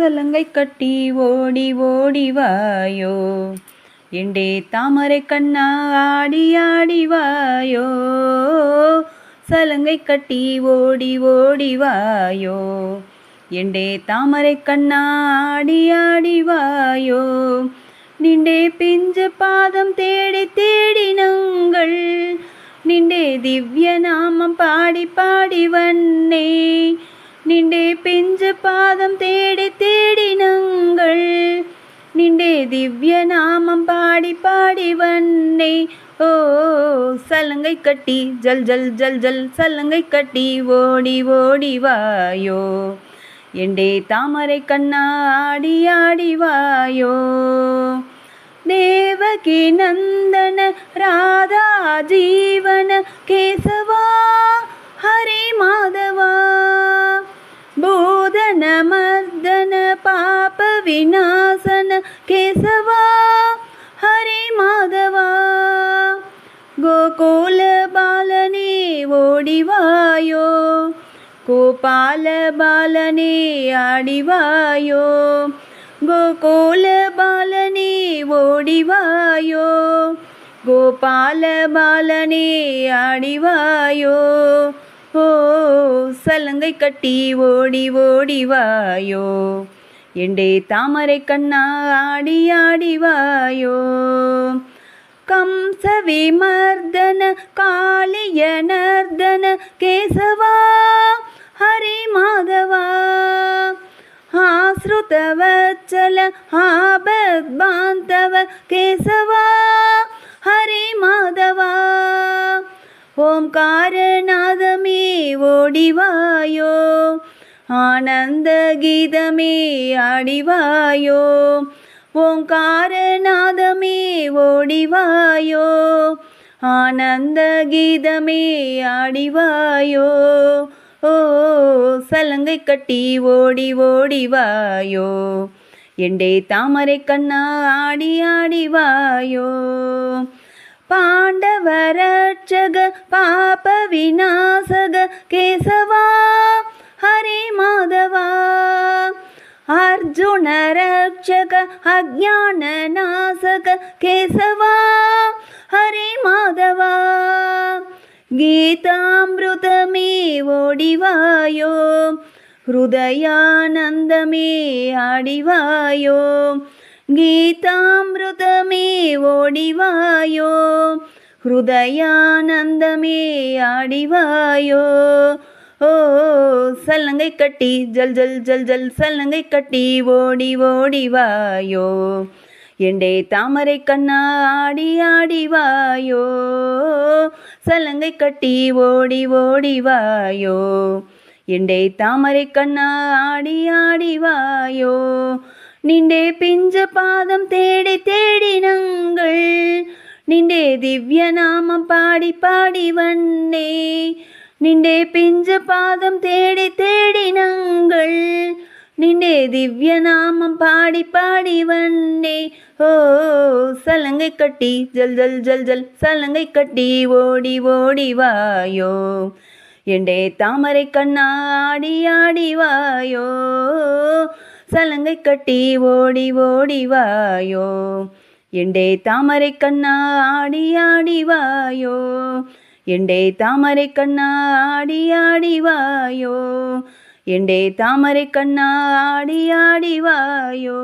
சலங்கை கட்டி ஓடி ஓடி வாயோ எண்டே தாமரை கண்ணா ஆடி ஆடி வாயோ சலங்கை கட்டி ஓடி ஓடி வாயோ எண்டே தாமரை கண்ணா ஆடி ஆடி வாயோ நின்றே பிஞ்சு பாதம் தேடி தேடினங்கள் நின்றே திவ்ய நாமம் பாடி பாடி வண்ணே நின்றே பிஞ்சு பாதம் தேடி தேடினங்கள் நின்றே திவ்ய நாமம் பாடி பாடி வண்ணே ஓ சலங்கை கட்டி ஜல் ஜல் ஜல் ஜல் சலங்கை கட்டி ஓடி ஓடி வாயோ எண்டே தாமரை கண்ணா ஆடி ஆடி வாயோ தேவகி நந்தன ராதா ஜீவன கேசவா ஹரி மாதவா போதன மர்தன பாப விநாசன கேசவா ஹரி மாதவா கோகுல பாலனே ஓடிவாயோ கோபால பாலனே ஆடிவாயோ கோகுல பாலனே ஓடிவாயோ கோபால பாலனே ஆடிவாயோ ஓ சலங்கை கட்டி ஓடி ஓடி வாயோ எண்டே தாமரை கண்ணா ஆடி ஆடி வாயோ கம்ச விமர்தன காளிய நர்தன கேசவா ஹரி மாதவா ஆஸ்ருதவச்சல ஆபத்பாந்தவ கேசவா ஹரி மாதவா ஓம்காரநாதமே ஓடிவாயோ ஆனந்த கீதமே ஆடிவாயோ ஓங்காரநாதமே ஓடிவாயோ ஆனந்த கீதமே ஆடிவாயோ ஓ சலங்கை கட்டி ஓடி ஓடி வாயோ எண்டே தாமரை கண்ணா ஆடி ஆடி வாயோ பாண்டவரட்சக பாப விநாசக கேசவா ஹரி மாதவா அர்ஜுன ரட்சக அஜ்ஞான நாசக கேசவா ஹரி மாதவா கீதாமிருதமே ஓடிவாயோ ஹிருதயானந்தமே ஆடிவாயோ கீதாமிருதமே ஓடிவாயோ ஹிருதயானந்தமே ஆடிவாயோ ஓ சலங்கை கட்டி ஜல் ஜல் ஜல் ஜல் சலங்கை கட்டி ஓடி ஓடி வாயோ எண்டே தாமரை கண்ணா ஆடி ஆடி வாயோ சலங்கை கட்டி ஓடி ஓடி வாயோ எண்டே தாமரை கண்ணா ஆடி ஆடி வாயோ நின்றே பிஞ்ச பாதம் தேடி தேடினங்கள் நின்றே திவ்ய நாமம் பாடி பாடி வண்ணே நின்றே பிஞ்ச பாதம் தேடி தேடினங்கள் நின்றே திவ்ய நாமம் பாடி பாடி வண்ணே ஓ சலங்கை கட்டி ஜல் ஜல் ஜல் ஜல் சலங்கை கட்டி ஓடி ஓடி வாயோ எண்டே தாமரை கண்ணா ஆடி ஆடி வாயோ சலங்கை கட்டி ஓடி ஓடி வாயோ எண்டே தாமரை கண்ணா ஆடி ஆடி வாயோ எண்டே தாமரை கண்ணா ஆடி ஆடி வாயோ எண்டே தாமரை கண்ணா ஆடி ஆடி வாயோ